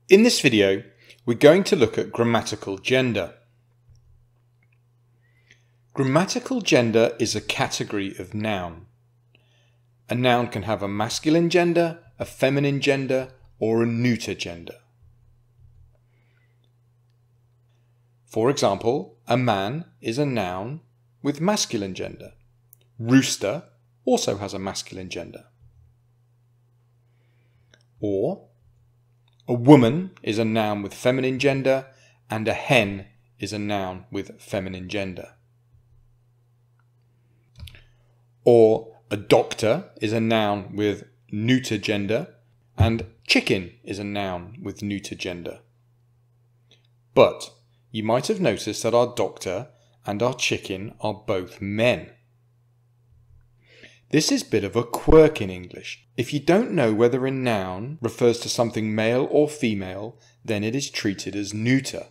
In this video, we're going to look at grammatical gender. Grammatical gender is a category of noun. A noun can have a masculine gender, a feminine gender, or a neuter gender. For example, a man is a noun with masculine gender. Rooster also has a masculine gender. Or a woman is a noun with feminine gender, and a hen is a noun with feminine gender. Or a doctor is a noun with neuter gender, and chicken is a noun with neuter gender. But you might have noticed that our doctor and our chicken are both men. This is a bit of a quirk in English. If you don't know whether a noun refers to something male or female, then it is treated as neuter.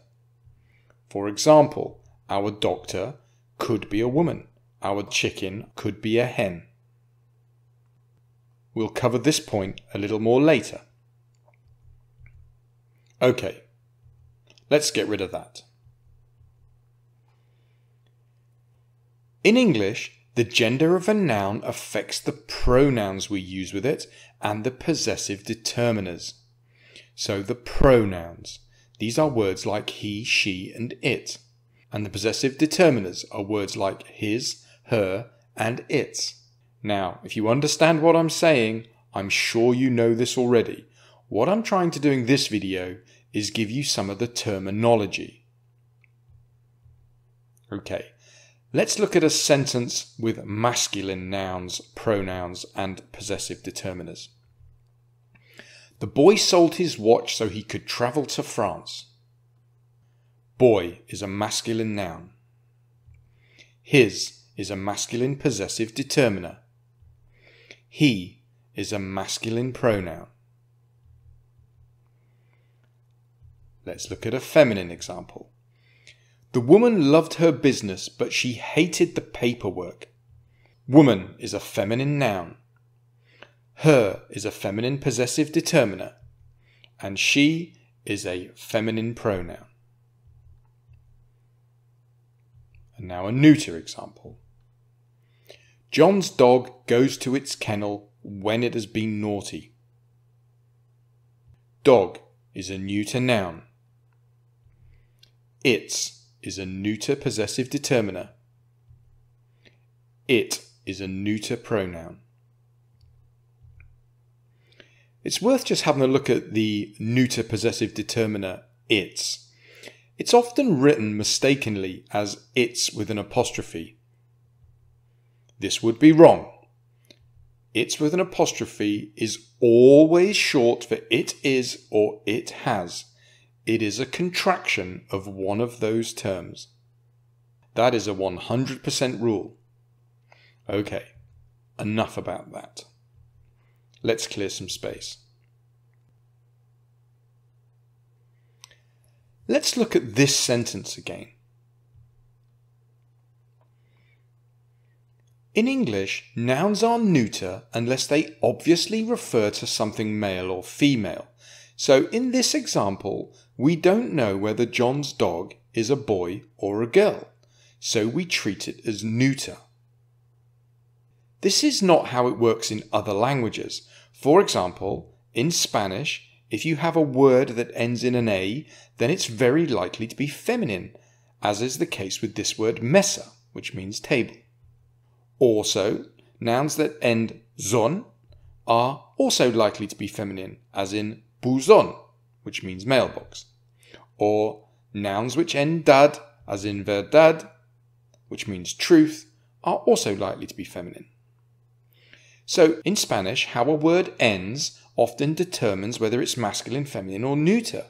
For example, our doctor could be a woman. Our chicken could be a hen. We'll cover this point a little more later. Okay, let's get rid of that. In English, the gender of a noun affects the pronouns we use with it and the possessive determiners. So the pronouns, these are words like he, she, and it. And the possessive determiners are words like his, her, and its. Now, if you understand what I'm saying, I'm sure you know this already. What I'm trying to do in this video is give you some of the terminology. Okay. Let's look at a sentence with masculine nouns, pronouns, and possessive determiners. The boy sold his watch so he could travel to France. Boy is a masculine noun. His is a masculine possessive determiner. He is a masculine pronoun. Let's look at a feminine example. The woman loved her business, but she hated the paperwork. Woman is a feminine noun. Her is a feminine possessive determiner. And she is a feminine pronoun. And now a neuter example. John's dog goes to its kennel when it has been naughty. Dog is a neuter noun. Its is a neuter possessive determiner. It is a neuter pronoun. It's worth just having a look at the neuter possessive determiner its. It's often written mistakenly as its with an apostrophe. This would be wrong. Its with an apostrophe is always short for it is or it has. It is a contraction of one of those terms. That is a 100% rule. Okay, enough about that. Let's clear some space. Let's look at this sentence again. In English, nouns are neuter unless they obviously refer to something male or female. So in this example, we don't know whether John's dog is a boy or a girl, so we treat it as neuter. This is not how it works in other languages. For example, in Spanish, if you have a word that ends in an A, then it's very likely to be feminine, as is the case with this word mesa, which means table. Also, nouns that end zon are also likely to be feminine, as in buzón, which means mailbox. Or nouns which end dad, as in verdad, which means truth, are also likely to be feminine. So in Spanish, how a word ends often determines whether it's masculine, feminine, or neuter.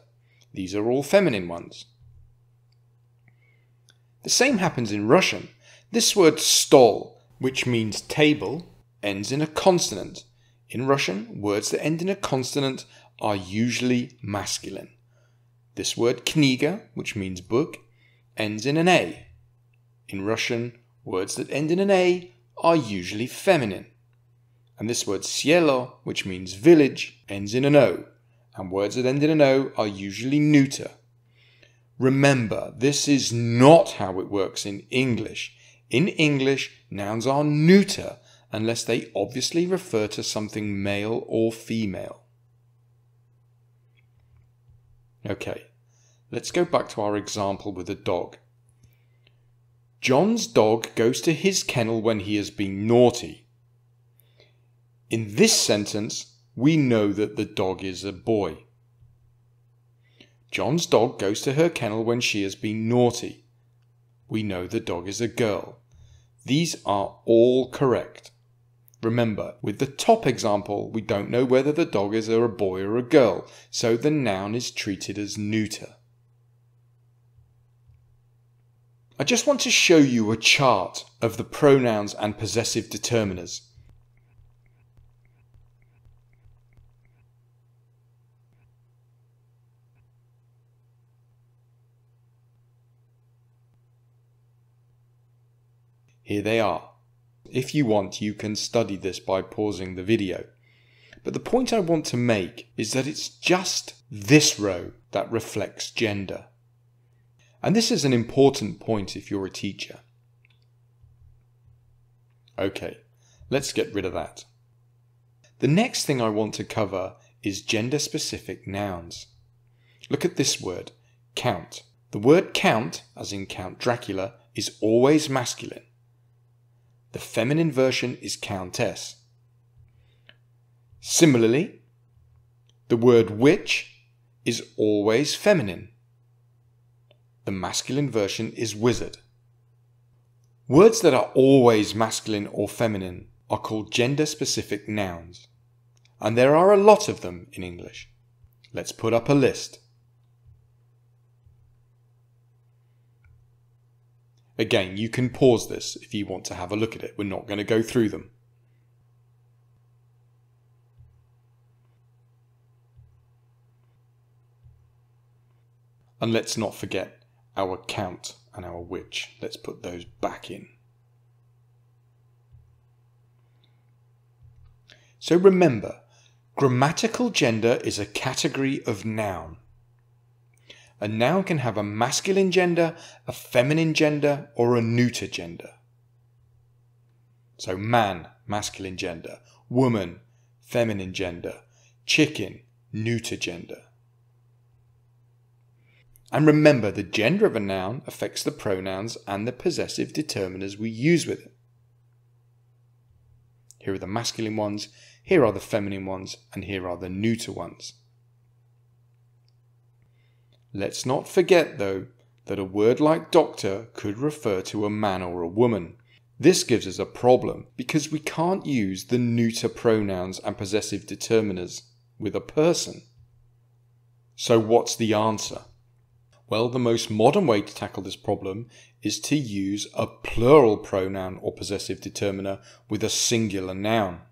These are all feminine ones. The same happens in Russian. This word stol, which means table, ends in a consonant. In Russian, words that end in a consonant are usually masculine. This word kniga, which means book, ends in an A. In Russian, words that end in an A are usually feminine. And this word cielo, which means village, ends in an O, and words that end in an O are usually neuter. Remember, this is not how it works in English. In English, nouns are neuter unless they obviously refer to something male or female. Okay, let's go back to our example with a dog. John's dog goes to his kennel when he has been naughty. In this sentence, we know that the dog is a boy. John's dog goes to her kennel when she has been naughty. We know the dog is a girl. These are all correct. Remember, with the top example, we don't know whether the dog is a boy or a girl, so the noun is treated as neuter. I just want to show you a chart of the pronouns and possessive determiners. Here they are. If you want, you can study this by pausing the video. But the point I want to make is that it's just this row that reflects gender. And this is an important point if you're a teacher. Okay, let's get rid of that. The next thing I want to cover is gender-specific nouns. Look at this word, count. The word count, as in Count Dracula, is always masculine. The feminine version is countess. Similarly, the word witch is always feminine. The masculine version is wizard. Words that are always masculine or feminine are called gender-specific nouns, and there are a lot of them in English. Let's put up a list. Again, you can pause this if you want to have a look at it. We're not going to go through them. And let's not forget our count and our witch. Let's put those back in. So remember, grammatical gender is a category of noun. A noun can have a masculine gender, a feminine gender, or a neuter gender. So man, masculine gender, woman, feminine gender, chicken, neuter gender. And remember, the gender of a noun affects the pronouns and the possessive determiners we use with it. Here are the masculine ones, here are the feminine ones, and here are the neuter ones. Let's not forget, though, that a word like doctor could refer to a man or a woman. This gives us a problem because we can't use the neuter pronouns and possessive determiners with a person. So what's the answer? Well, the most modern way to tackle this problem is to use a plural pronoun or possessive determiner with a singular noun.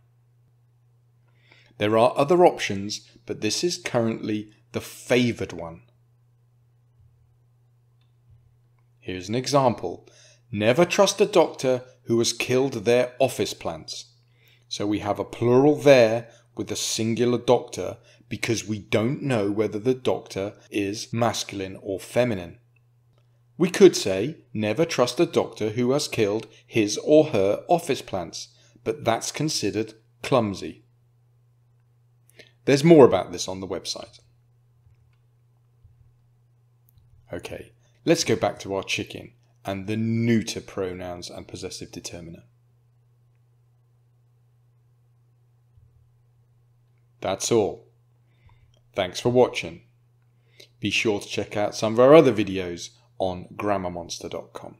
There are other options, but this is currently the favoured one. Here's an example. Never trust a doctor who has killed their office plants. So we have a plural there with a singular doctor because we don't know whether the doctor is masculine or feminine. We could say, never trust a doctor who has killed his or her office plants, but that's considered clumsy. There's more about this on the website. Okay. Let's go back to our chicken and the neuter pronouns and possessive determiner. That's all. Thanks for watching. Be sure to check out some of our other videos on grammarmonster.com.